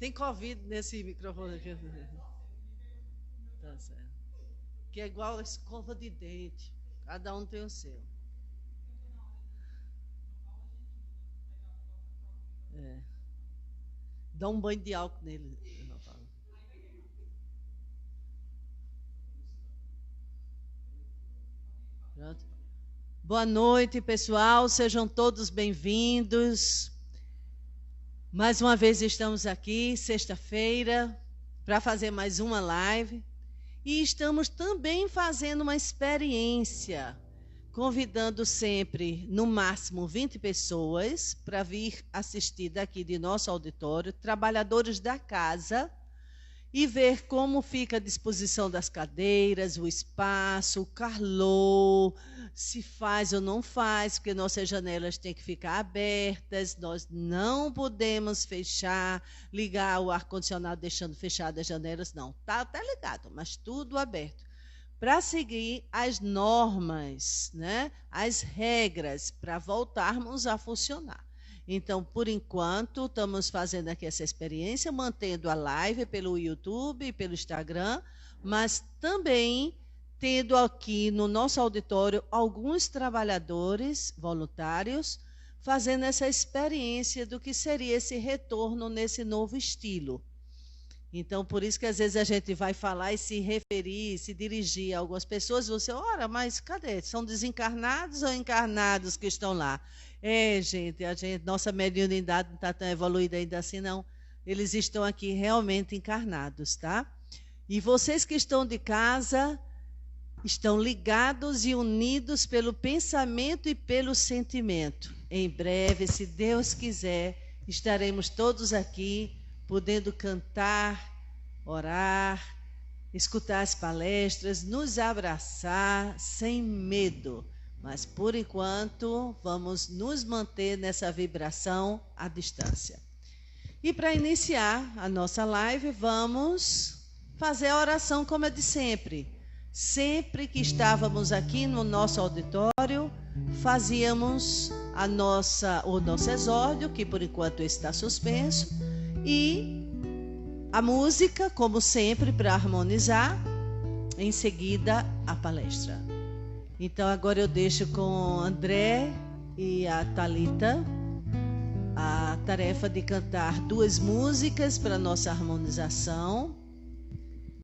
Tem Covid nesse microfone aqui. Tá certo. Que é igual a escova de dente. Cada um tem o seu. É. Dá um banho de álcool nele. Pronto. Boa noite, pessoal. Sejam todos bem-vindos. Mais uma vez estamos aqui, sexta-feira, para fazer mais uma live. E estamos também fazendo uma experiência, convidando sempre, no máximo, 20 pessoas para vir assistir daqui de nosso auditório, trabalhadores da casa, e ver como fica a disposição das cadeiras, o espaço, o calor, se faz ou não faz, porque nossas janelas têm que ficar abertas, nós não podemos fechar, ligar o ar-condicionado deixando fechadas as janelas, não. Está até ligado, mas tudo aberto. Para seguir as normas, né? As regras, para voltarmos a funcionar. Então, por enquanto, estamos fazendo aqui essa experiência, mantendo a live pelo YouTube e pelo Instagram, mas também tendo aqui no nosso auditório alguns trabalhadores voluntários fazendo essa experiência do que seria esse retorno nesse novo estilo. Então, por isso que às vezes a gente vai falar e se referir, se dirigir a algumas pessoas, você, ora, mas cadê? São desencarnados ou encarnados que estão lá? Gente, nossa mediunidade não está tão evoluída ainda assim, não. Eles estão aqui realmente encarnados, tá? E vocês que estão de casa, estão ligados e unidos pelo pensamento e pelo sentimento. Em breve, se Deus quiser, estaremos todos aqui, podendo cantar, orar, escutar as palestras, nos abraçar sem medo. Mas, por enquanto, vamos nos manter nessa vibração à distância. E para iniciar a nossa live, vamos fazer a oração como é de sempre. Sempre que estávamos aqui no nosso auditório, fazíamos o nosso exórdio, que por enquanto está suspenso, e a música, como sempre, para harmonizar, em seguida a palestra. Então agora eu deixo com André e a Thalita a tarefa de cantar 2 músicas para nossa harmonização.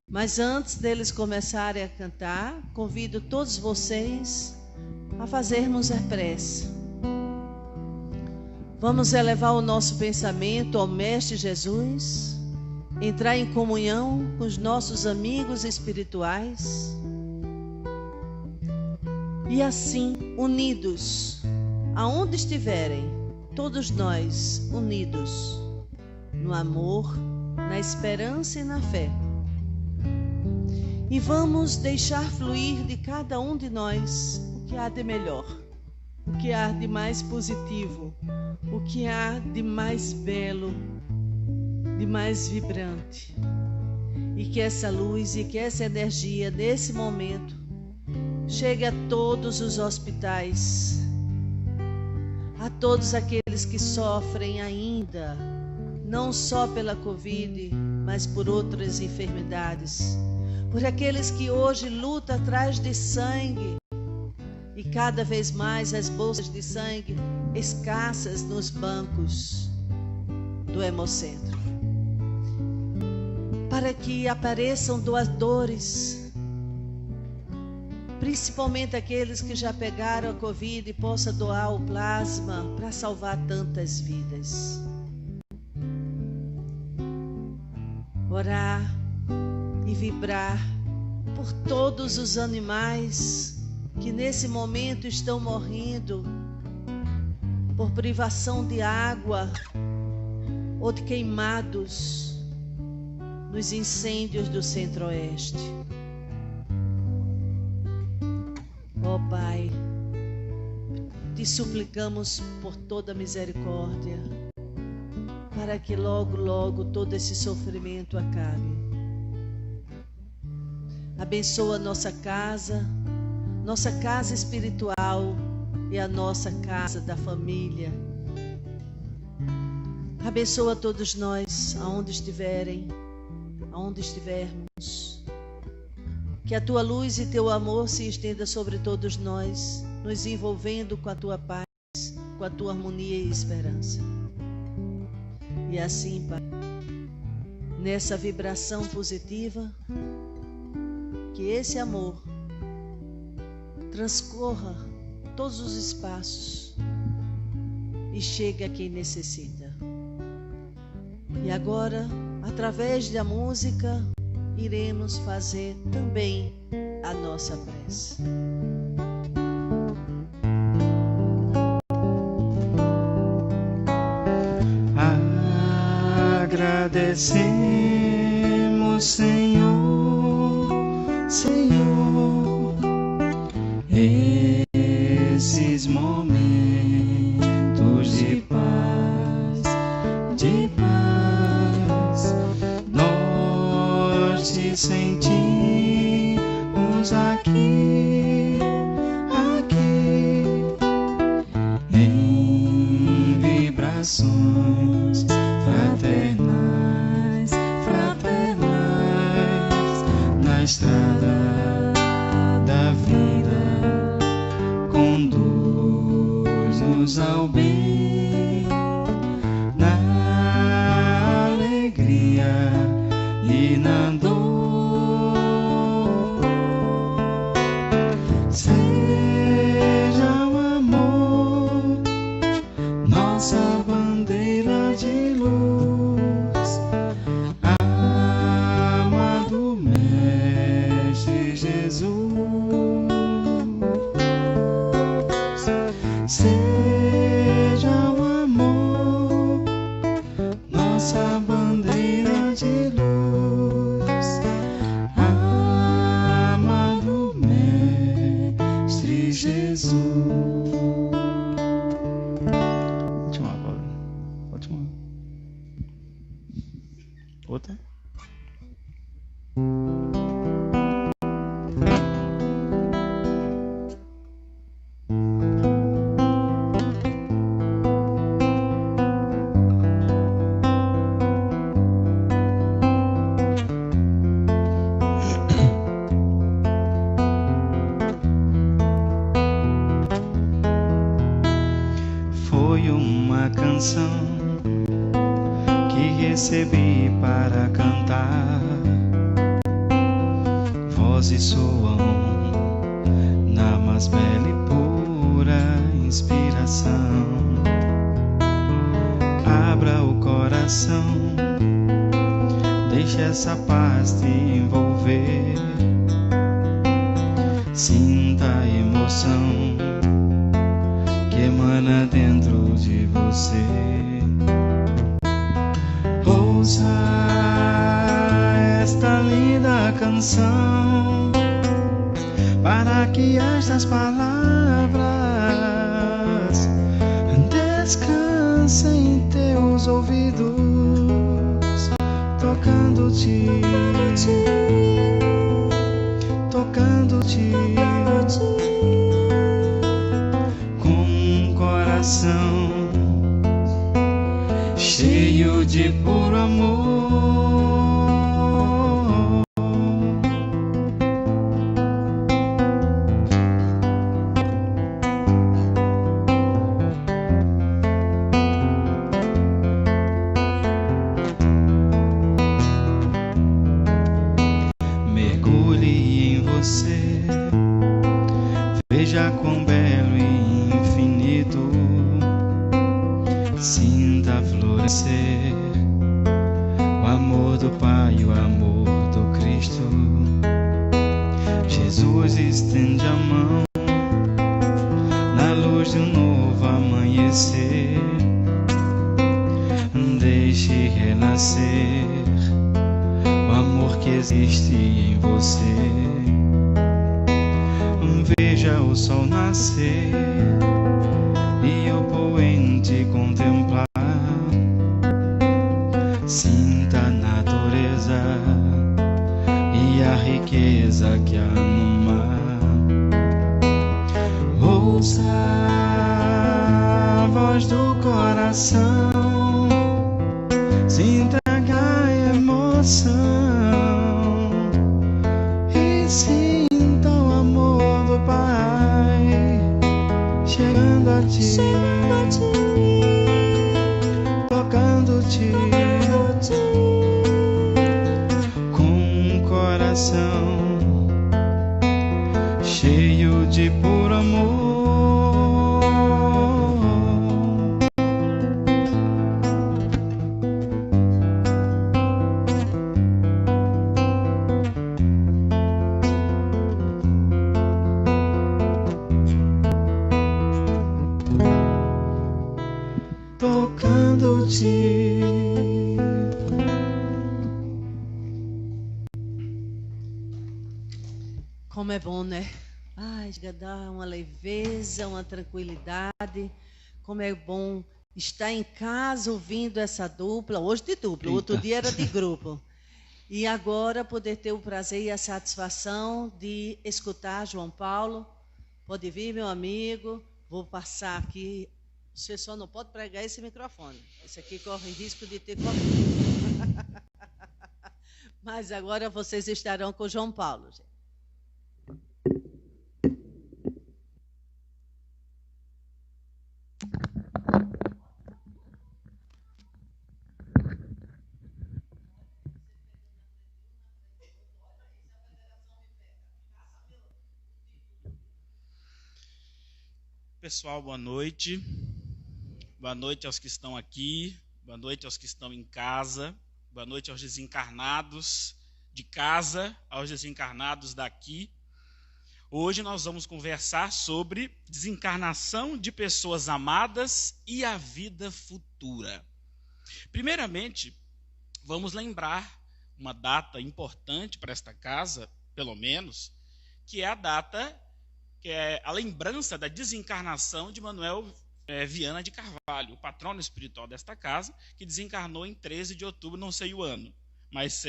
Mas antes deles começarem a cantar, convido todos vocês a fazermos a prece. Vamos elevar o nosso pensamento ao Mestre Jesus, entrar em comunhão com os nossos amigos espirituais e assim, unidos, aonde estiverem, todos nós unidos no amor, na esperança e na fé. E vamos deixar fluir de cada um de nós o que há de melhor, o que há de mais positivo, o que há de mais belo, de mais vibrante. E que essa luz e que essa energia, nesse momento, chegue a todos os hospitais, a todos aqueles que sofrem ainda, não só pela Covid, mas por outras enfermidades, por aqueles que hoje lutam atrás de sangue, e cada vez mais as bolsas de sangue escassas nos bancos do Hemocentro, para que apareçam doadores, principalmente aqueles que já pegaram a Covid e possam doar o plasma para salvar tantas vidas. Orar e vibrar por todos os animais que nesse momento estão morrendo por privação de água ou de queimados nos incêndios do Centro-Oeste. Ó Pai, te suplicamos por toda misericórdia, para que logo, logo todo esse sofrimento acabe. Abençoa nossa casa espiritual e a nossa casa da família. Abençoa todos nós, aonde estivermos. Que a tua luz e teu amor se estenda sobre todos nós, nos envolvendo com a tua paz, com a tua harmonia e esperança. E assim, Pai, nessa vibração positiva, que esse amor transcorra todos os espaços e chegue a quem necessita. E agora, através da música, iremos fazer também a nossa prece. Agradecemos, Senhor, Senhor, esses momentos de paz, nós te sentimos aqui, em vibrações fraternais, na estrada da vida, conduz-nos ao bem, na alegria e na dor. Seja o amor nossa bandeira de luz, amado Mestre Jesus. Seja o amor nossa bandeira de luz, amado Mestre Jesus. Ótima. Outra. Foi uma canção que recebi para cantar. Vozes soam na mais bela e pura inspiração. Abra o coração, deixe essa paz te envolver. Sinta a emoção que emana dentro de você. Ouça esta linda canção, para que estas palavras descansem em teus ouvidos, tocando-te, com um coração cheio de puro amor. Mergulhe em você, veja quão belo e infinito. Sinta florescer o amor do Pai, o amor do Cristo. Jesus estende a mão na luz de um novo amanhecer. Deixe renascer o amor que existe em você. Veja o sol nascer e o poente contemplar. Sinta a natureza e a riqueza que há no mar. Ouça a voz do coração coração e sinta o amor do Pai chegando a ti, tocando-te com um coração cheio de puro amor. Tocando-te. Como é bom, né? Ai, dá uma leveza, uma tranquilidade. Como é bom estar em casa ouvindo essa dupla. Hoje de dupla, outro dia era de grupo. E agora poder ter o prazer e a satisfação de escutar João Paulo. Pode vir, meu amigo. Vou passar aqui. Você só não pode pregar esse microfone. Esse aqui corre risco de ter Covid. Mas agora vocês estarão com o João Paulo, gente. Pessoal, boa noite. Boa noite aos que estão aqui. Boa noite aos que estão em casa. Boa noite aos desencarnados de casa, aos desencarnados daqui. Hoje nós vamos conversar sobre desencarnação de pessoas amadas e a vida futura. Primeiramente, vamos lembrar uma data importante para esta casa, pelo menos, que é a data, que é a lembrança da desencarnação de Manuel Viana de Carvalho, o patrono espiritual desta casa, que desencarnou em 13 de outubro, não sei o ano, mas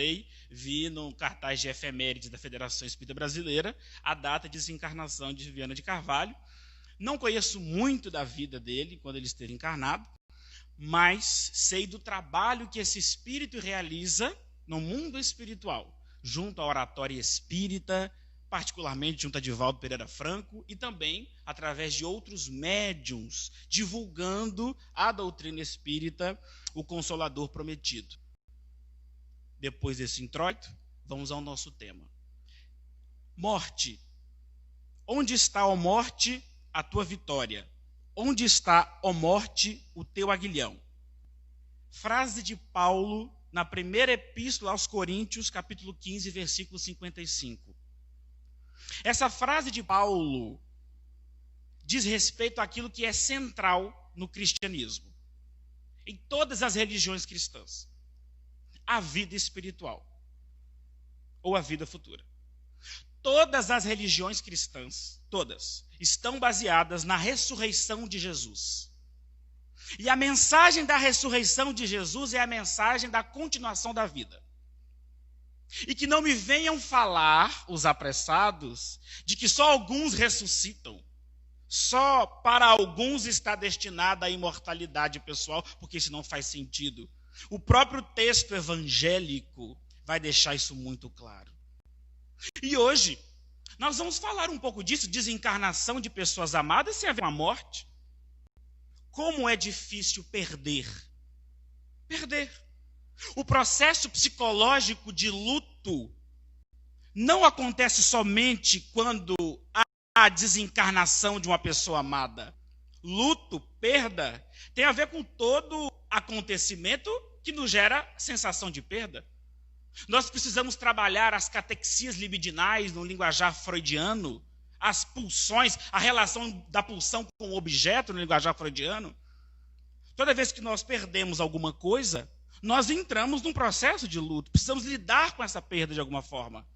vi no cartaz de efemérides da Federação Espírita Brasileira a data de desencarnação de Viana de Carvalho. Não conheço muito da vida dele quando ele esteve encarnado, mas sei do trabalho que esse espírito realiza no mundo espiritual, junto à oratória espírita, particularmente junto a Divaldo Pereira Franco, e também através de outros médiuns, divulgando a doutrina espírita, o Consolador Prometido. Depois desse introito, vamos ao nosso tema. Morte. Onde está, ó morte, a tua vitória? Onde está, ó morte, o teu aguilhão? Frase de Paulo na primeira epístola aos Coríntios, capítulo 15, versículo 55. Essa frase de Paulo diz respeito àquilo que é central no cristianismo, em todas as religiões cristãs: a vida espiritual ou a vida futura. Todas as religiões cristãs, todas, estão baseadas na ressurreição de Jesus. E a mensagem da ressurreição de Jesus é a mensagem da continuação da vida. E que não me venham falar, os apressados, de que só alguns ressuscitam. Só para alguns está destinada a imortalidade pessoal, porque isso não faz sentido. O próprio texto evangélico vai deixar isso muito claro. E hoje, nós vamos falar um pouco disso, desencarnação de pessoas amadas sem haver uma morte. Como é difícil perder. Perder. O processo psicológico de luto não acontece somente quando há a desencarnação de uma pessoa amada. Luto, perda, tem a ver com todo acontecimento que nos gera sensação de perda. Nós precisamos trabalhar as catexias libidinais no linguajar freudiano, as pulsões, a relação da pulsão com o objeto no linguajar freudiano. Toda vez que nós perdemos alguma coisa, nós entramos num processo de luto, precisamos lidar com essa perda de alguma forma.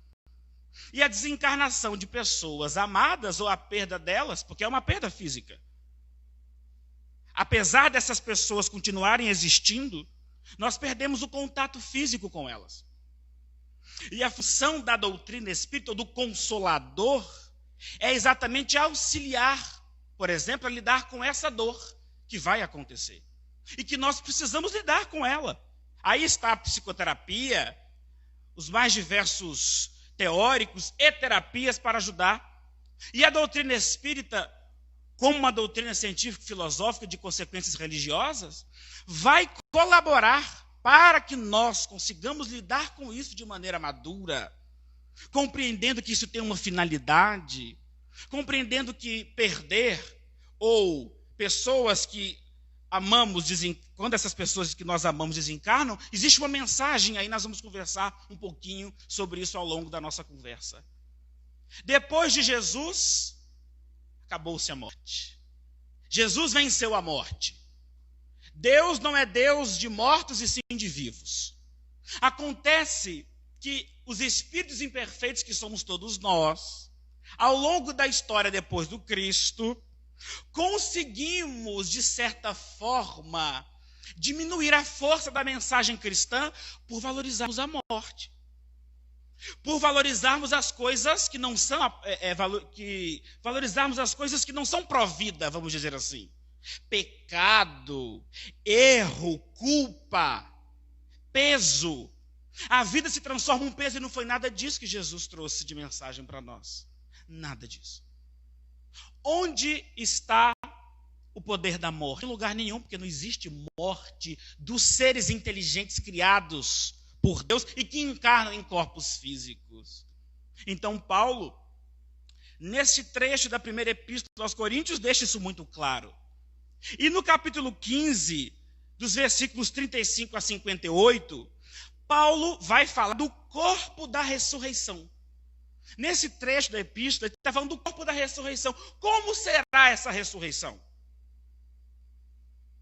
E a desencarnação de pessoas amadas, ou a perda delas, porque é uma perda física. Apesar dessas pessoas continuarem existindo, nós perdemos o contato físico com elas. E a função da doutrina espírita, ou do consolador, é exatamente auxiliar, por exemplo, a lidar com essa dor que vai acontecer. E que nós precisamos lidar com ela. Aí está a psicoterapia, os mais diversos teóricos e terapias para ajudar. E a doutrina espírita, como uma doutrina científico-filosófica de consequências religiosas, vai colaborar para que nós consigamos lidar com isso de maneira madura, compreendendo que isso tem uma finalidade, compreendendo que perder ou pessoas que amamos, quando essas pessoas que nós amamos desencarnam, existe uma mensagem aí, nós vamos conversar um pouquinho sobre isso ao longo da nossa conversa. Depois de Jesus, acabou-se a morte. Jesus venceu a morte. Deus não é Deus de mortos e sim de vivos. Acontece que os espíritos imperfeitos que somos todos nós, ao longo da história depois do Cristo, conseguimos, de certa forma, diminuir a força da mensagem cristã por valorizarmos a morte. Por valorizarmos as coisas que não são, valorizarmos as coisas que não são pró-vida, vamos dizer assim. Pecado, erro, culpa, peso. A vida se transforma em um peso e não foi nada disso que Jesus trouxe de mensagem para nós. Nada disso. Onde está o poder da morte? Em lugar nenhum, porque não existe morte dos seres inteligentes criados por Deus e que encarnam em corpos físicos. Então, Paulo, nesse trecho da primeira epístola aos Coríntios, deixa isso muito claro. E no capítulo 15, dos versículos 35 a 58, Paulo vai falar do corpo da ressurreição. Nesse trecho da epístola, ele está falando do corpo da ressurreição. Como será essa ressurreição?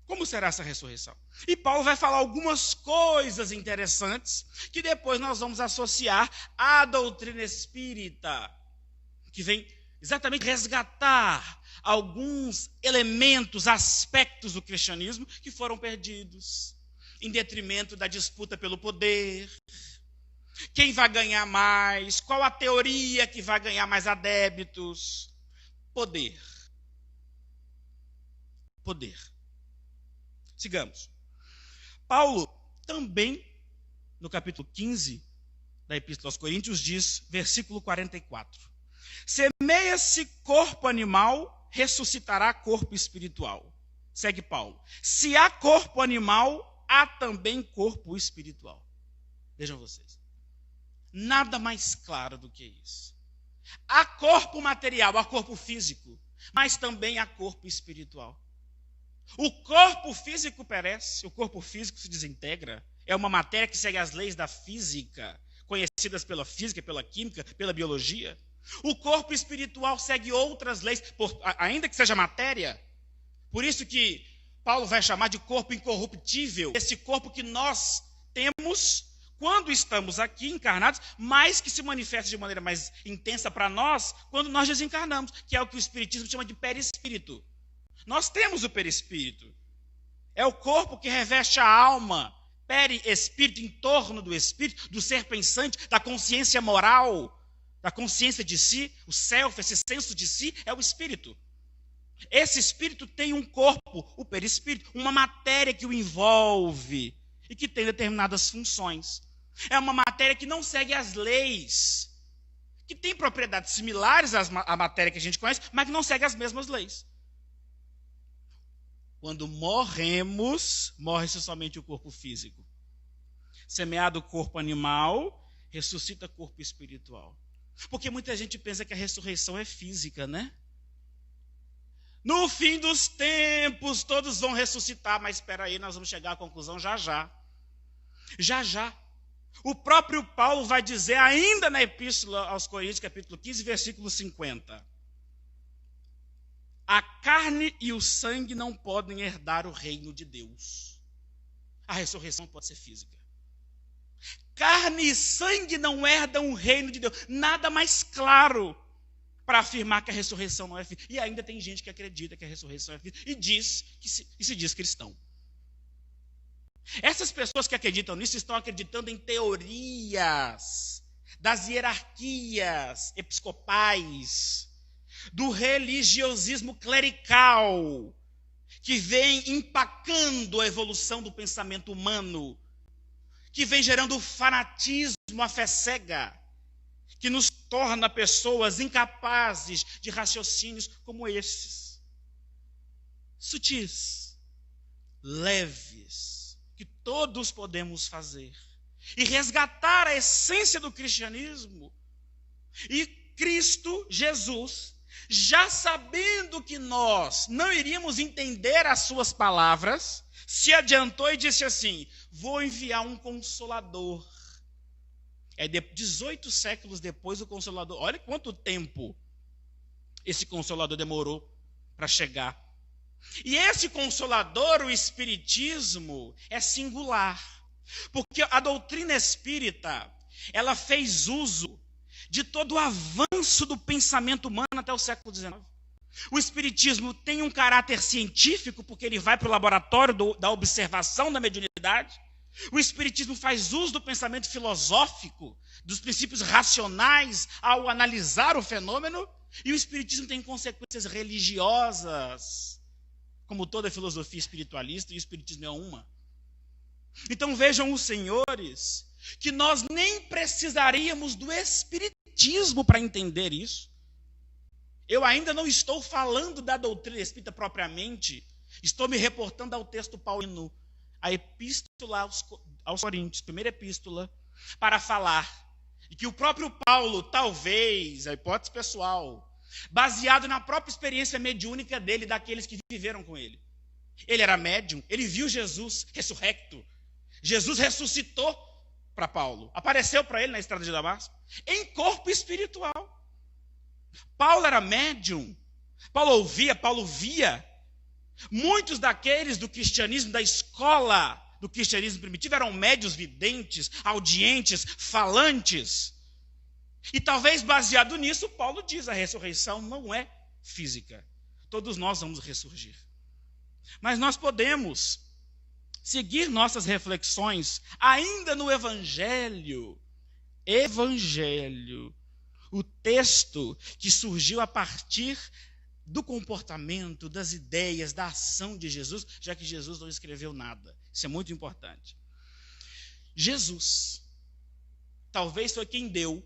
Como será essa ressurreição? E Paulo vai falar algumas coisas interessantes que depois nós vamos associar à doutrina espírita, que vem exatamente resgatar alguns elementos, aspectos do cristianismo que foram perdidos, em detrimento da disputa pelo poder. Quem vai ganhar mais? Qual a teoria que vai ganhar mais adeptos? Poder. Poder. Sigamos. Paulo também, no capítulo 15 da Epístola aos Coríntios, diz, versículo 44. Semeia-se corpo animal, ressuscitará corpo espiritual. Segue Paulo. Se há corpo animal, há também corpo espiritual. Vejam vocês. Nada mais claro do que isso. Há corpo material, há corpo físico, mas também há corpo espiritual. O corpo físico perece, o corpo físico se desintegra. É uma matéria que segue as leis da física, conhecidas pela física, pela química, pela biologia. O corpo espiritual segue outras leis, ainda que seja matéria. Por isso que Paulo vai chamar de corpo incorruptível. Esse corpo que nós temos quando estamos aqui encarnados, mas que se manifesta de maneira mais intensa para nós quando nós desencarnamos, que é o que o Espiritismo chama de perispírito. Nós temos o perispírito. É o corpo que reveste a alma, perispírito, em torno do espírito, do ser pensante, da consciência moral, da consciência de si, o self, esse senso de si, é o espírito. Esse espírito tem um corpo, o perispírito, uma matéria que o envolve e que tem determinadas funções. É uma matéria que não segue as leis, que tem propriedades similares à matéria que a gente conhece, mas que não segue as mesmas leis. Quando morremos, morre-se somente o corpo físico. Semeado o corpo animal, ressuscita corpo espiritual. Porque muita gente pensa que a ressurreição é física, né? No fim dos tempos, todos vão ressuscitar, mas espera aí, nós vamos chegar à conclusão já já. Já já. O próprio Paulo vai dizer, ainda na Epístola aos Coríntios, capítulo 15, versículo 50. A carne e o sangue não podem herdar o reino de Deus. A ressurreição pode ser física. Carne e sangue não herdam o reino de Deus. Nada mais claro para afirmar que a ressurreição não é física. E ainda tem gente que acredita que a ressurreição é física e se diz cristão. Essas pessoas que acreditam nisso estão acreditando em teorias das hierarquias episcopais, do religiosismo clerical, que vem empacando a evolução do pensamento humano, que vem gerando o fanatismo, a fé cega, que nos torna pessoas incapazes de raciocínios como esses. Sutis, leves, que todos podemos fazer. E resgatar a essência do cristianismo. E Cristo, Jesus, já sabendo que nós não iríamos entender as suas palavras, se adiantou e disse assim: vou enviar um consolador. 18 séculos depois o consolador, olha quanto tempo esse consolador demorou para chegar. E esse consolador, o espiritismo, é singular, porque a doutrina espírita, ela fez uso de todo o avanço do pensamento humano até o século XIX. O espiritismo tem um caráter científico, porque ele vai para o laboratório da observação da mediunidade. O espiritismo faz uso do pensamento filosófico, dos princípios racionais ao analisar o fenômeno. E o espiritismo tem consequências religiosas, como toda filosofia espiritualista, e o espiritismo é uma. Então vejam os senhores, que nós nem precisaríamos do espiritismo para entender isso. Eu ainda não estou falando da doutrina espírita propriamente, estou me reportando ao texto paulino, a epístola aos Coríntios, primeira epístola, para falar de que o próprio Paulo, talvez, a hipótese pessoal, baseado na própria experiência mediúnica dele, daqueles que viveram com ele. Ele era médium, ele viu Jesus ressurrecto. Jesus ressuscitou para Paulo, apareceu para ele na estrada de Damasco, em corpo espiritual. Paulo era médium, Paulo ouvia, Paulo via. Muitos daqueles do cristianismo, da escola do cristianismo primitivo, eram médios videntes, audientes, falantes. E talvez baseado nisso, Paulo diz: a ressurreição não é física. Todos nós vamos ressurgir. Mas nós podemos seguir nossas reflexões ainda no Evangelho. Evangelho. O texto que surgiu a partir do comportamento, das ideias, da ação de Jesus, já que Jesus não escreveu nada. Isso é muito importante. Jesus talvez foi quem deu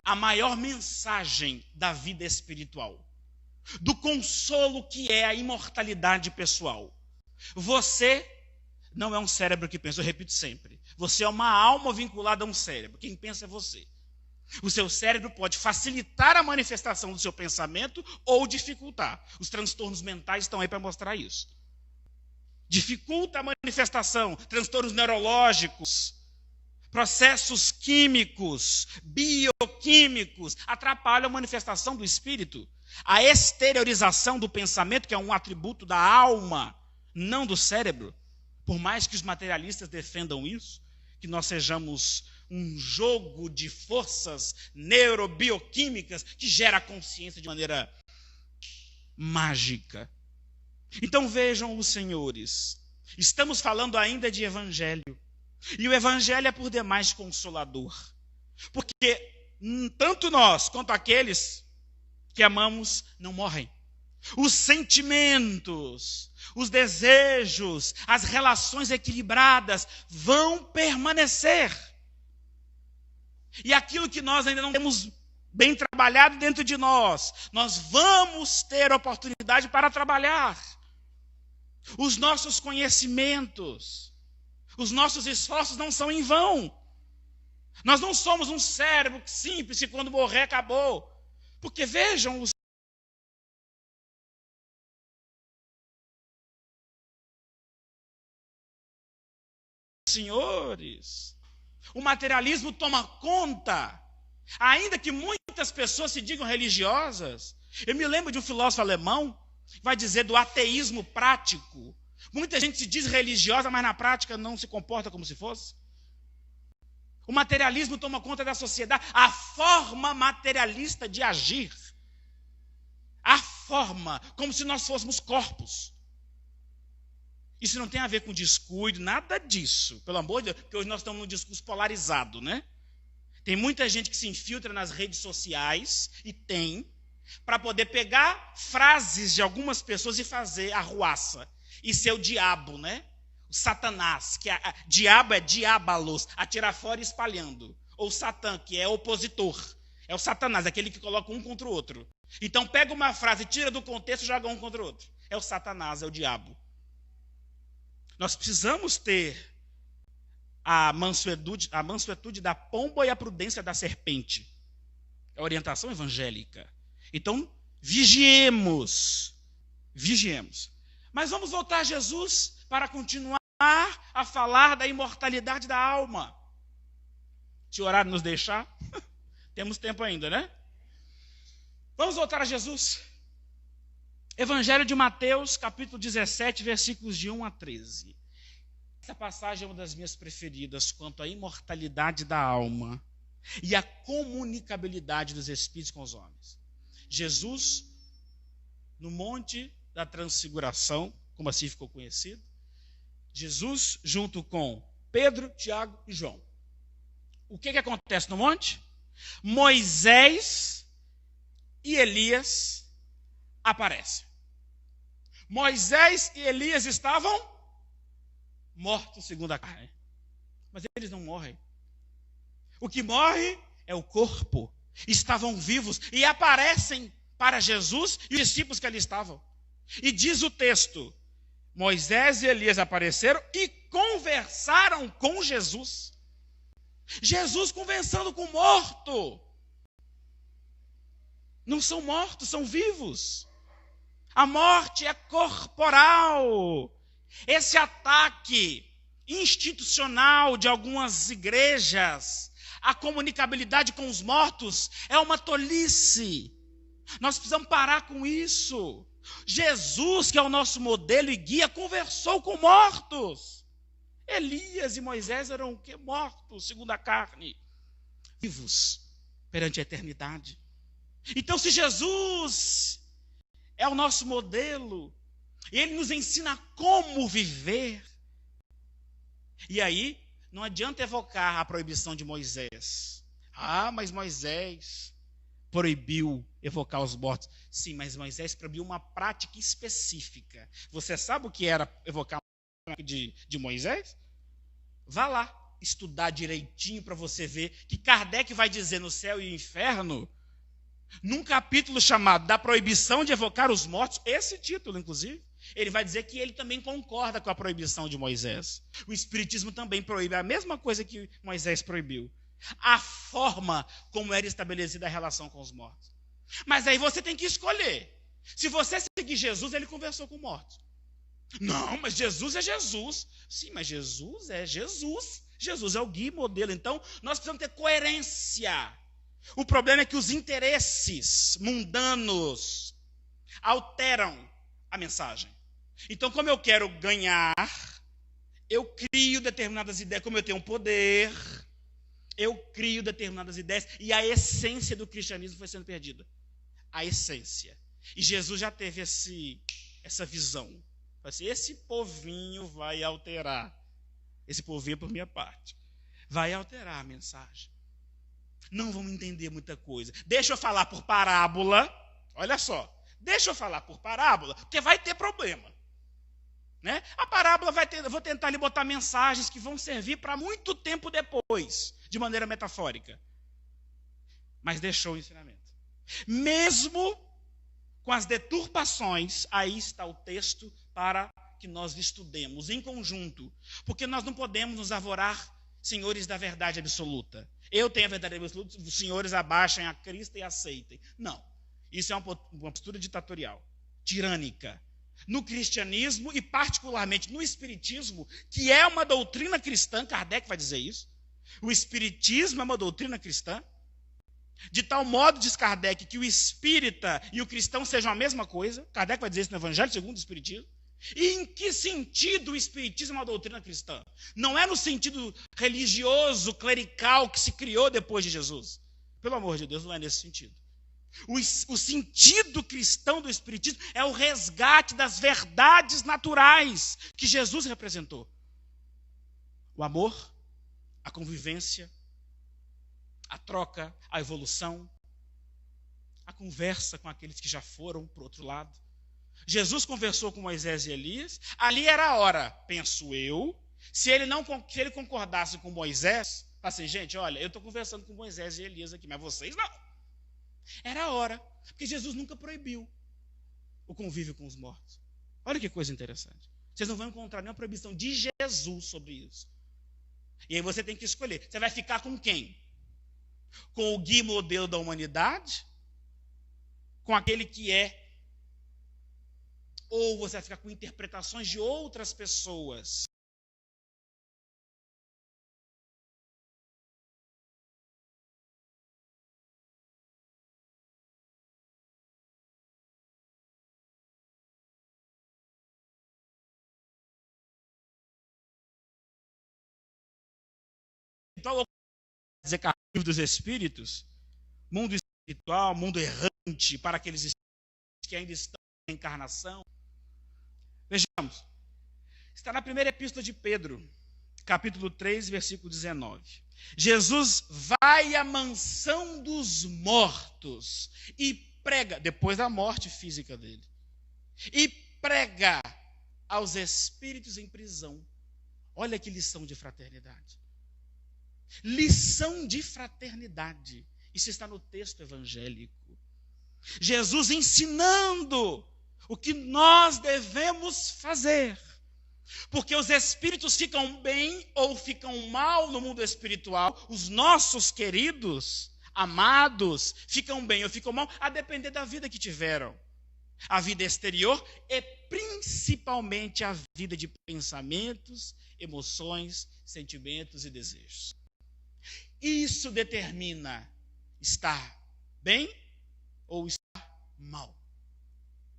a maior mensagem da vida espiritual, do consolo que é a imortalidade pessoal. Você não é um cérebro que pensa, eu repito sempre. Você é uma alma vinculada a um cérebro. Quem pensa é você. O seu cérebro pode facilitar a manifestação do seu pensamento ou dificultar. Os transtornos mentais estão aí para mostrar isso. Dificulta a manifestação, transtornos neurológicos, processos químicos, bioquímicos, atrapalham a manifestação do espírito. A exteriorização do pensamento, que é um atributo da alma, não do cérebro, por mais que os materialistas defendam isso, que nós sejamos um jogo de forças neurobioquímicas que gera a consciência de maneira mágica. Então vejam os senhores, estamos falando ainda de evangelho, e o evangelho é por demais consolador, porque tanto nós quanto aqueles que amamos não morrem. Os sentimentos, os desejos, as relações equilibradas vão permanecer. E aquilo que nós ainda não temos bem trabalhado dentro de nós, nós vamos ter oportunidade para trabalhar. Os nossos conhecimentos, os nossos esforços não são em vão. Nós não somos um cérebro simples que quando morrer acabou. Porque vejam os senhores, o materialismo toma conta, ainda que muitas pessoas se digam religiosas. Eu me lembro de um filósofo alemão que vai dizer do ateísmo prático. Muita gente se diz religiosa, mas na prática não se comporta como se fosse. O materialismo toma conta da sociedade, a forma materialista de agir, a forma, como se nós fôssemos corpos. Isso não tem a ver com descuido, nada disso, pelo amor de Deus, porque hoje nós estamos num discurso polarizado, né? Tem muita gente que se infiltra nas redes sociais, e para poder pegar frases de algumas pessoas e fazer arruaça, e ser o diabo, né? O Satanás, que diabo é diabalos, atirar fora e espalhando. Ou Satã, que é opositor. É o Satanás, aquele que coloca um contra o outro. Então pega uma frase, tira do contexto e joga um contra o outro. É o Satanás, é o diabo. Nós precisamos ter a mansuetude da pomba e a prudência da serpente. É a orientação evangélica. Então, vigiemos. Vigiemos. Mas vamos voltar a Jesus para continuar a falar da imortalidade da alma. Se o horário nos deixar, temos tempo ainda, né? Vamos voltar a Jesus. Evangelho de Mateus, capítulo 17, versículos de 1 a 13. Essa passagem é uma das minhas preferidas quanto à imortalidade da alma e a comunicabilidade dos espíritos com os homens. Jesus, no Monte da Transfiguração, como assim ficou conhecido, Jesus junto com Pedro, Tiago e João. O que acontece no monte? Moisés e Elias aparecem. Moisés e Elias estavam mortos segundo a carne. Mas eles não morrem. O que morre é o corpo. Estavam vivos e aparecem para Jesus e os discípulos que ali estavam. E diz o texto, Moisés e Elias apareceram e conversaram com Jesus. Jesus conversando com o morto. Não são mortos, são vivos. A morte é corporal. Esse ataque institucional de algumas igrejas, a comunicabilidade com os mortos, é uma tolice. Nós precisamos parar com isso. Jesus, que é o nosso modelo e guia, conversou com mortos. Elias e Moisés eram o quê? Mortos, segundo a carne. Vivos perante a eternidade. Então, se Jesus é o nosso modelo, e ele nos ensina como viver, e aí não adianta evocar a proibição de Moisés. Ah, mas Moisés proibiu evocar os mortos. Sim, mas Moisés proibiu uma prática específica. Você sabe o que era evocar de Moisés? Vá lá estudar direitinho para você ver que Kardec vai dizer no céu e inferno, num capítulo chamado da proibição de evocar os mortos, esse título, inclusive, ele vai dizer que ele também concorda com a proibição de Moisés. O Espiritismo também proíbe a mesma coisa que Moisés proibiu. A forma como era estabelecida a relação com os mortos. Mas aí você tem que escolher. Se você seguir Jesus, ele conversou com mortos. Não, mas Jesus é Jesus. Sim, mas Jesus é Jesus. Jesus é o guia e modelo. Então, nós precisamos ter coerência. O problema é que os interesses mundanos alteram a mensagem. Então, como eu quero ganhar, eu crio determinadas ideias. Como eu tenho poder, eu crio determinadas ideias. E a essência do cristianismo foi sendo perdida. A essência. E Jesus já teve essa visão. Assim, esse povinho vai alterar. Esse povinho, por minha parte, vai alterar a mensagem. Não vamos entender muita coisa. Deixa eu falar por parábola. Olha só. Deixa eu falar por parábola, porque vai ter problema. Né? A parábola eu vou tentar lhe botar mensagens que vão servir para muito tempo depois, de maneira metafórica. Mas deixou o ensinamento. Mesmo com as deturpações, aí está o texto para que nós estudemos em conjunto. Porque nós não podemos nos arvorar senhores da verdade absoluta. Eu tenho a verdade absoluta, os senhores abaixem a crista e aceitem. Não. Isso é uma postura ditatorial, tirânica. No cristianismo e particularmente no espiritismo, que é uma doutrina cristã, Kardec vai dizer isso. O espiritismo é uma doutrina cristã. De tal modo, diz Kardec, que o espírita e o cristão sejam a mesma coisa. Kardec vai dizer isso no Evangelho segundo o Espiritismo. E em que sentido o espiritismo é uma doutrina cristã? Não é no sentido religioso, clerical, que se criou depois de Jesus. Pelo amor de Deus, não é nesse sentido. O sentido cristão do espiritismo é o resgate das verdades naturais que Jesus representou. O amor, a convivência, a troca, a evolução, a conversa com aqueles que já foram para o outro lado. Jesus conversou com Moisés e Elias. Ali era a hora, penso eu. Se ele concordasse com Moisés, assim, gente, olha, eu estou conversando com Moisés e Elias aqui, mas vocês não. Era a hora, porque Jesus nunca proibiu o convívio com os mortos. Olha que coisa interessante. Vocês não vão encontrar nenhuma proibição de Jesus sobre isso. E aí você tem que escolher. Você vai ficar com quem? Com o guia modelo da humanidade? Com aquele que é? Ou você vai ficar com interpretações de outras pessoas? Então, dizer que o livro dos Espíritos, mundo espiritual, mundo errante para aqueles espíritos que ainda estão em encarnação. Vejamos, está na primeira epístola de Pedro, capítulo 3, versículo 19. Jesus vai à mansão dos mortos e prega, depois da morte física dele, e prega aos espíritos em prisão. Olha que lição de fraternidade. Lição de fraternidade. Isso está no texto evangélico. Jesus ensinando o que nós devemos fazer. Porque os espíritos ficam bem ou ficam mal no mundo espiritual. Os nossos queridos, amados, ficam bem ou ficam mal, a depender da vida que tiveram. A vida exterior e principalmente a vida de pensamentos, emoções, sentimentos e desejos. Isso determina estar bem ou estar mal.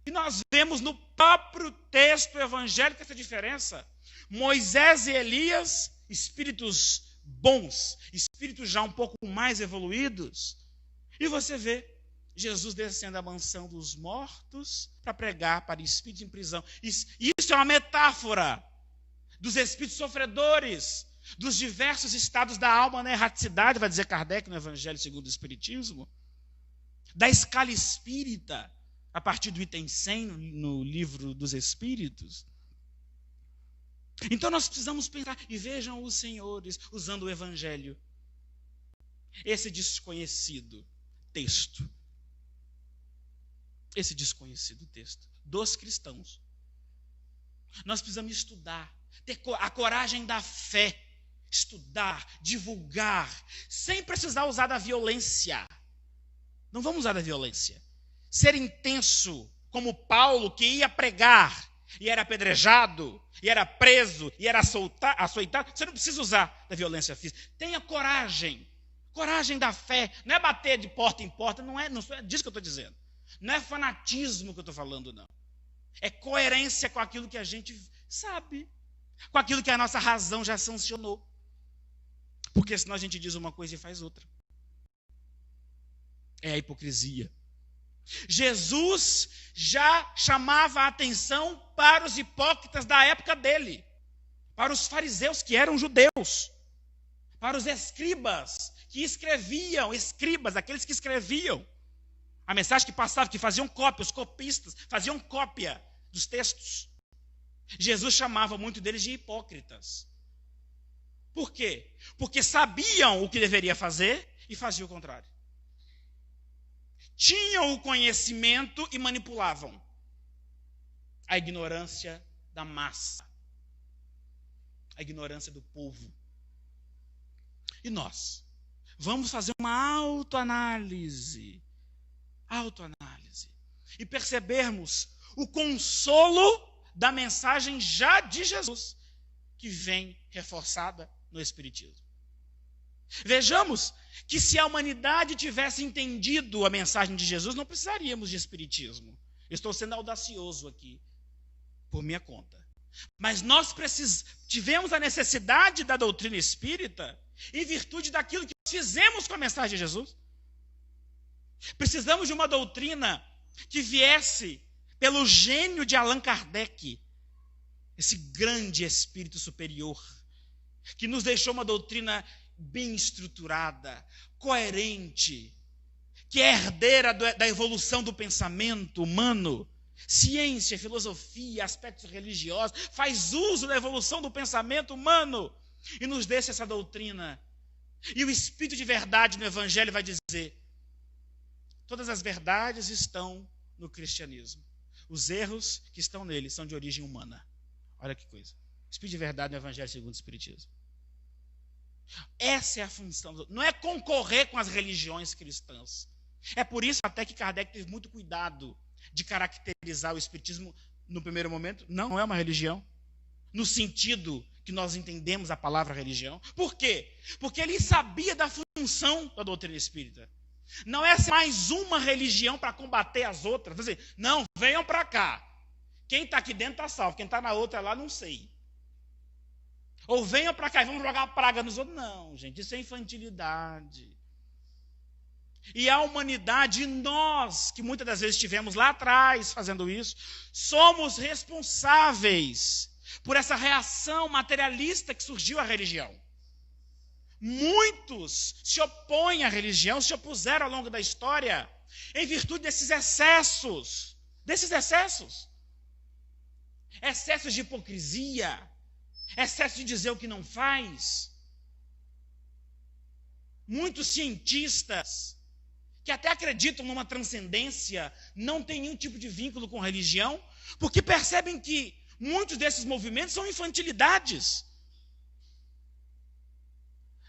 E nós vemos no próprio texto evangélico essa diferença. Moisés e Elias, espíritos bons, espíritos já um pouco mais evoluídos. E você vê Jesus descendo à mansão dos mortos para pregar para espíritos em prisão. Isso é uma metáfora dos espíritos sofredores, dos diversos estados da alma na erraticidade, vai dizer Kardec no Evangelho segundo o Espiritismo, da escala espírita, a partir do item 100 no livro dos Espíritos. Então nós precisamos pensar, e vejam os senhores usando o Evangelho, esse desconhecido texto dos cristãos. Nós precisamos estudar, ter a coragem da fé, estudar, divulgar, sem precisar usar da violência. Não vamos usar da violência. Ser intenso, como Paulo, que ia pregar, e era apedrejado, e era preso, e era açoitado. Você não precisa usar da violência física. Tenha coragem da fé. Não é bater de porta em porta, não é disso que eu estou dizendo. Não é fanatismo que eu estou falando, não. É coerência com aquilo que a gente sabe, com aquilo que a nossa razão já sancionou. Porque senão a gente diz uma coisa e faz outra. É a hipocrisia. Jesus já chamava a atenção para os hipócritas da época dele, para os fariseus que eram judeus, para os escribas que escreviam, aqueles que escreviam a mensagem que passava, que faziam cópia, os copistas faziam cópia dos textos. Jesus chamava muito deles de hipócritas. Por quê? Porque sabiam o que deveria fazer e faziam o contrário. Tinham o conhecimento e manipulavam. A ignorância da massa. A ignorância do povo. E nós? Vamos fazer uma autoanálise. E percebermos o consolo da mensagem já de Jesus, que vem reforçada no Espiritismo. Vejamos que se a humanidade tivesse entendido a mensagem de Jesus, não precisaríamos de Espiritismo. Eu estou sendo audacioso aqui, por minha conta. Mas nós tivemos a necessidade da doutrina espírita em virtude daquilo que nós fizemos com a mensagem de Jesus. Precisamos de uma doutrina que viesse pelo gênio de Allan Kardec, esse grande espírito superior, que nos deixou uma doutrina bem estruturada, coerente, que é herdeira da evolução do pensamento humano, ciência, filosofia, aspectos religiosos, faz uso da evolução do pensamento humano e nos deixa essa doutrina. E o Espírito de verdade no Evangelho vai dizer: todas as verdades estão no cristianismo. Os erros que estão nele são de origem humana. Olha que coisa. Espírito de verdade no Evangelho segundo o Espiritismo. Essa é a função. Não é concorrer com as religiões cristãs. É por isso até que Kardec teve muito cuidado de caracterizar o Espiritismo no primeiro momento. Não é uma religião, no sentido que nós entendemos a palavra religião. Por quê? Porque ele sabia da função da doutrina espírita. Não é mais uma religião para combater as outras. Quer dizer, não, venham para cá. Quem está aqui dentro está salvo, quem está na outra lá, não sei. Ou venham para cá e vamos jogar praga nos outros. Não, gente, isso é infantilidade. E a humanidade, nós, que muitas das vezes estivemos lá atrás fazendo isso, somos responsáveis por essa reação materialista que surgiu à religião. Muitos se opõem à religião, se opuseram ao longo da história, em virtude desses excessos. Excessos de hipocrisia, excesso de dizer o que não faz. Muitos cientistas que até acreditam numa transcendência não têm nenhum tipo de vínculo com religião, porque percebem que muitos desses movimentos são infantilidades.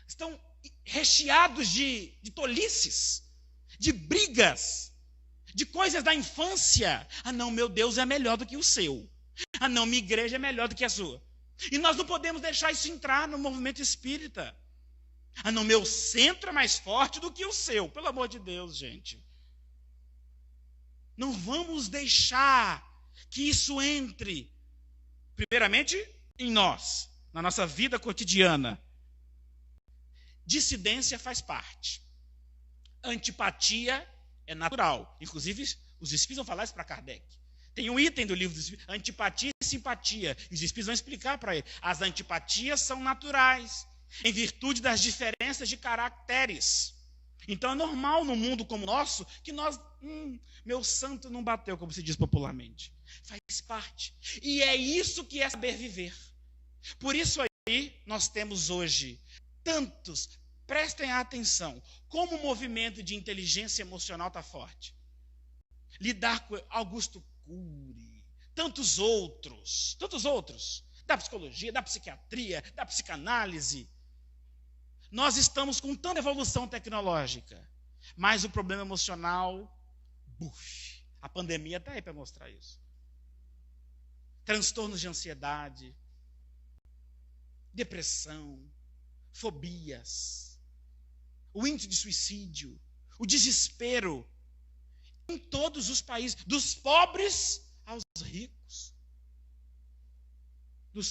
Estão recheados de tolices, de brigas, de coisas da infância. Ah, não, meu Deus é melhor do que o seu. Ah, não, minha igreja é melhor do que a sua. E nós não podemos deixar isso entrar no movimento espírita. Ah, não, meu centro é mais forte do que o seu. Pelo amor de Deus, gente. Não vamos deixar que isso entre, primeiramente, em nós, na nossa vida cotidiana. Dissidência faz parte. Antipatia é natural. Inclusive, os espíritos vão falar isso para Kardec. Tem um item do livro dos espíritos, antipatia e simpatia. E os espíritos vão explicar para ele. As antipatias são naturais, em virtude das diferenças de caracteres. Então é normal num mundo como o nosso que nós, meu santo não bateu, como se diz popularmente. Faz parte. E é isso que é saber viver. Por isso aí nós temos hoje tantos, prestem atenção, como o movimento de inteligência emocional está forte. Lidar com Augusto Cury, tantos outros, da psicologia, da psiquiatria, da psicanálise. Nós estamos com tanta evolução tecnológica, mas o problema emocional, a pandemia está aí para mostrar isso. Transtornos de ansiedade, depressão, fobias, o índice de suicídio, o desespero, em todos os países, dos pobres aos ricos.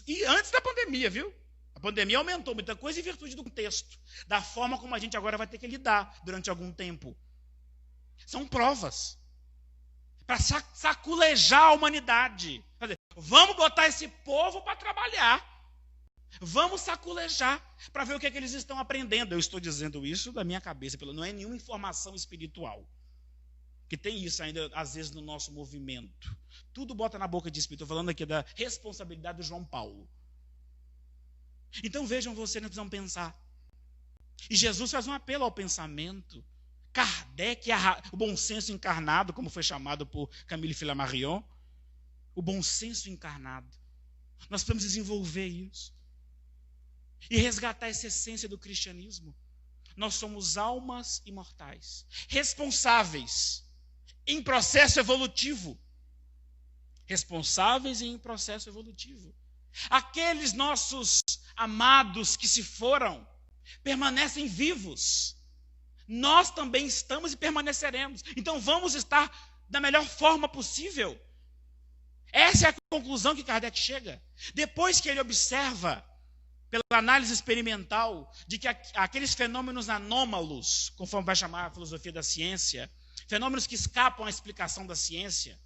E antes da pandemia, viu? A pandemia aumentou muita coisa em virtude do contexto, da forma como a gente agora vai ter que lidar durante algum tempo. São provas para saculejar a humanidade. Quer dizer, vamos botar esse povo para trabalhar. Vamos saculejar para ver o que é que eles estão aprendendo. Eu estou dizendo isso da minha cabeça, não é nenhuma informação espiritual. Que tem isso ainda, às vezes, no nosso movimento. Tudo bota na boca de espírito. Estou falando aqui da responsabilidade do João Paulo. Então vejam vocês, nós precisamos pensar. E Jesus faz um apelo ao pensamento. Kardec, o bom senso encarnado, como foi chamado por Camille Flammarion. O bom senso encarnado. Nós precisamos desenvolver isso. E resgatar essa essência do cristianismo. Nós somos almas imortais, responsáveis em processo evolutivo. Responsáveis em processo evolutivo. Aqueles nossos amados que se foram permanecem vivos. Nós também estamos e permaneceremos. Então vamos estar da melhor forma possível. Essa é a conclusão que Kardec chega. Depois que ele observa, pela análise experimental, de que aqueles fenômenos anômalos, conforme vai chamar a filosofia da ciência, fenômenos que escapam à explicação da ciência,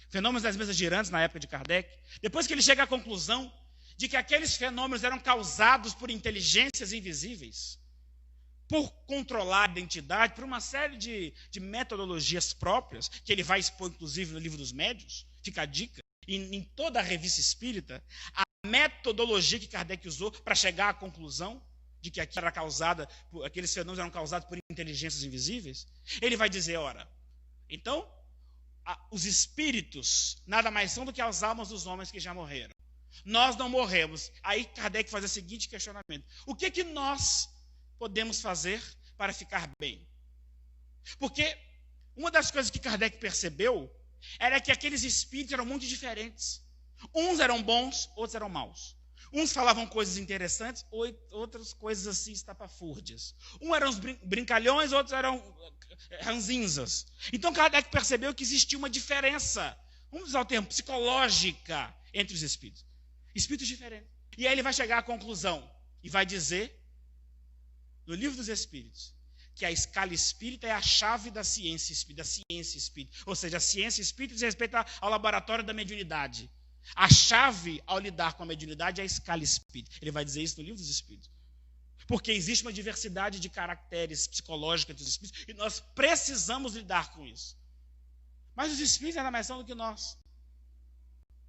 fenômenos das mesas girantes na época de Kardec, depois que ele chega à conclusão de que aqueles fenômenos eram causados por inteligências invisíveis, por controlar a identidade, por uma série de metodologias próprias, que ele vai expor, inclusive, no Livro dos Médiuns, fica a dica, e em toda a revista espírita, a metodologia que Kardec usou para chegar à conclusão de que aqueles fenômenos eram causados por inteligências invisíveis, ele vai dizer, ora, então, os espíritos nada mais são do que as almas dos homens que já morreram. Nós não morremos. Aí Kardec faz o seguinte questionamento: o que nós podemos fazer para ficar bem? Porque uma das coisas que Kardec percebeu era que aqueles espíritos eram muito diferentes. Uns eram bons, outros eram maus. Uns falavam coisas interessantes, outras coisas assim estapafúrdias. Uns eram os brincalhões, outros eram ranzinzas. Então Kardec percebeu que existia uma diferença, vamos usar o termo, psicológica entre os espíritos. Espíritos diferentes. E aí ele vai chegar à conclusão e vai dizer, no Livro dos Espíritos, que a escala espírita é a chave da ciência espírita. Ou seja, a ciência espírita diz respeito ao laboratório da mediunidade. A chave ao lidar com a mediunidade é a escala espírita. Ele vai dizer isso no Livro dos Espíritos. Porque existe uma diversidade de caracteres psicológicos entre os espíritos e nós precisamos lidar com isso. Mas os espíritos nada mais são do que nós.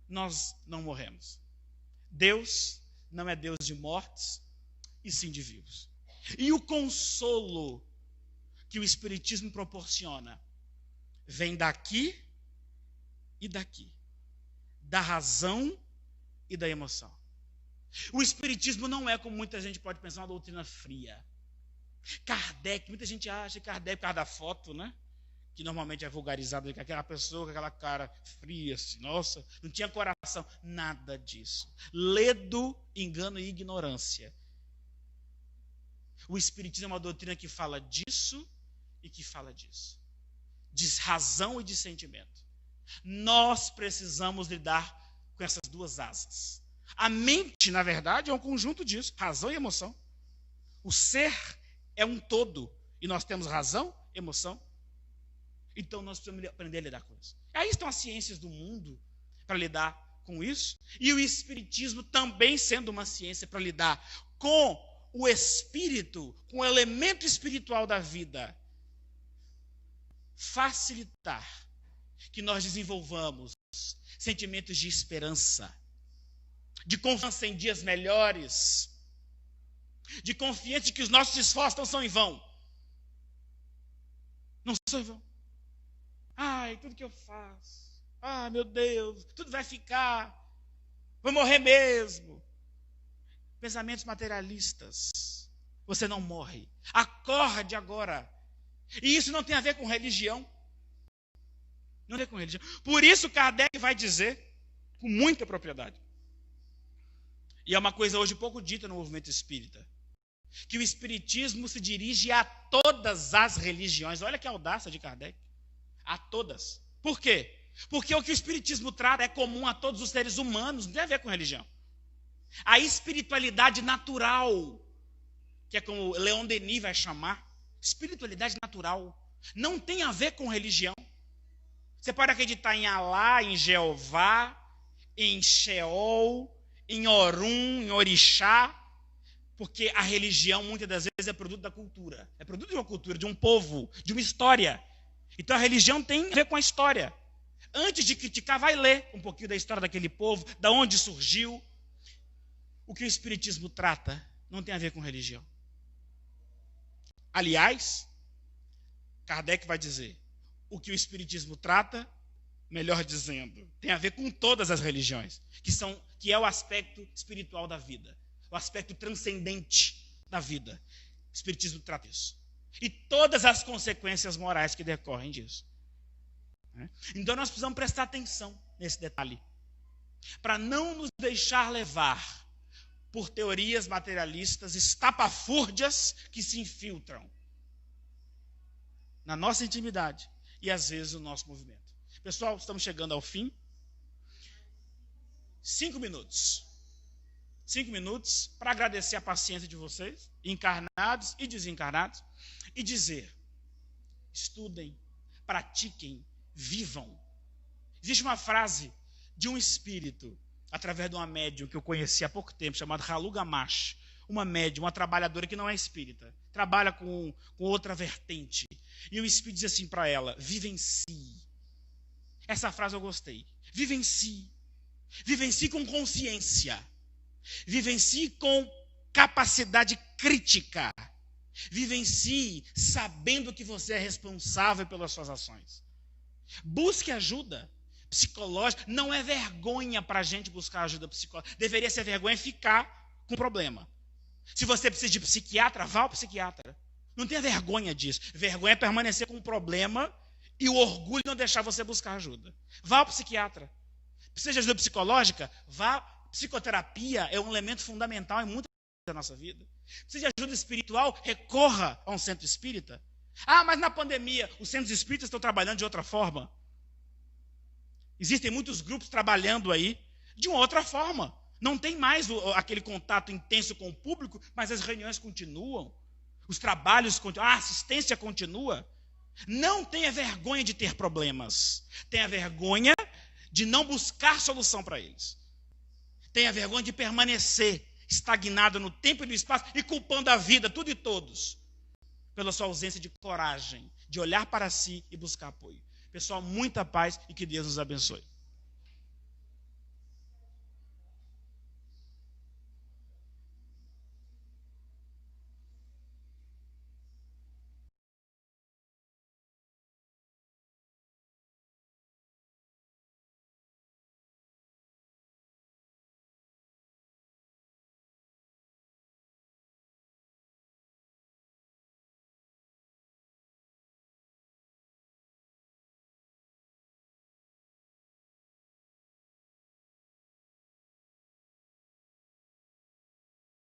Nós não morremos. Deus não é Deus de mortos, e sim de vivos. E o consolo que o Espiritismo proporciona vem daqui e daqui. Da razão e da emoção. O Espiritismo não é, como muita gente pode pensar, uma doutrina fria. Kardec, muita gente acha que Kardec, por causa da foto, né? Que normalmente é vulgarizada, que aquela pessoa com aquela cara fria, assim, nossa, não tinha coração. Nada disso. Ledo, engano e ignorância. O Espiritismo é uma doutrina que fala disso e que fala disso. De razão e de sentimento. Nós precisamos lidar com essas duas asas. A mente, na verdade, é um conjunto disso, razão e emoção. O ser é um todo, e nós temos razão, emoção. Então nós precisamos aprender a lidar com isso. Aí estão as ciências do mundo para lidar com isso, e o Espiritismo também sendo uma ciência para lidar com o espírito, com o elemento espiritual da vida. Facilitar que nós desenvolvamos sentimentos de esperança, de confiança em dias melhores, de confiança de que os nossos esforços não são em vão. Não são em vão. Ai, tudo que eu faço, meu Deus, tudo vai ficar, vou morrer mesmo. Pensamentos materialistas. Você não morre. Acorde agora. E isso não tem a ver com religião. Não tem a ver com religião. Por isso Kardec vai dizer, com muita propriedade, e é uma coisa hoje pouco dita no movimento espírita, que o Espiritismo se dirige a todas as religiões. Olha que audácia de Kardec. A todas. Por quê? Porque o que o Espiritismo trata é comum a todos os seres humanos, não tem a ver com religião. A espiritualidade natural, que é como Leon Denis vai chamar, espiritualidade natural, não tem a ver com religião. Você pode acreditar em Alá, em Jeová, em Sheol, em Orum, em Orixá, porque a religião muitas das vezes é produto da cultura, é produto de uma cultura, de um povo, de uma história. Então a religião tem a ver com a história. Antes de criticar, vai ler um pouquinho da história daquele povo, da onde surgiu. O que o Espiritismo trata não tem a ver com religião. Aliás, Kardec vai dizer, o que o Espiritismo trata, melhor dizendo, tem a ver com todas as religiões, que é o aspecto espiritual da vida, o aspecto transcendente da vida. O Espiritismo trata isso. E todas as consequências morais que decorrem disso. Então nós precisamos prestar atenção nesse detalhe, para não nos deixar levar por teorias materialistas estapafúrdias que se infiltram na nossa intimidade e às vezes no nosso movimento. Pessoal, estamos chegando ao fim. 5 minutos. 5 minutos para agradecer a paciência de vocês, encarnados e desencarnados, e dizer: estudem, pratiquem, vivam. Existe uma frase de um espírito, através de uma médium que eu conheci há pouco tempo, chamada Ralu Gamache, uma médium, uma trabalhadora que não é espírita, trabalha com outra vertente. E o Espírito diz assim para ela: vivencie. Essa frase eu gostei. Vivencie. Vivencie com consciência. Vivencie com capacidade crítica. Vivencie sabendo que você é responsável pelas suas ações. Busque ajuda psicológica. Não é vergonha para a gente buscar ajuda psicológica. Deveria ser vergonha ficar com problema. Se você precisa de psiquiatra, vá ao psiquiatra. Não tenha vergonha disso. Vergonha é permanecer com um problema e o orgulho não deixar você buscar ajuda. Vá ao psiquiatra. Precisa de ajuda psicológica? Vá. Psicoterapia é um elemento fundamental em muita da nossa vida. Precisa de ajuda espiritual? Recorra a um centro espírita. Ah, mas na pandemia os centros espíritas estão trabalhando de outra forma. Existem muitos grupos trabalhando aí de uma outra forma. Não tem mais aquele contato intenso com o público, mas as reuniões continuam. Os trabalhos continuam. A assistência continua. Não tenha vergonha de ter problemas. Tenha vergonha de não buscar solução para eles. Tenha vergonha de permanecer estagnado no tempo e no espaço e culpando a vida, tudo e todos, pela sua ausência de coragem, de olhar para si e buscar apoio. Pessoal, muita paz e que Deus nos abençoe.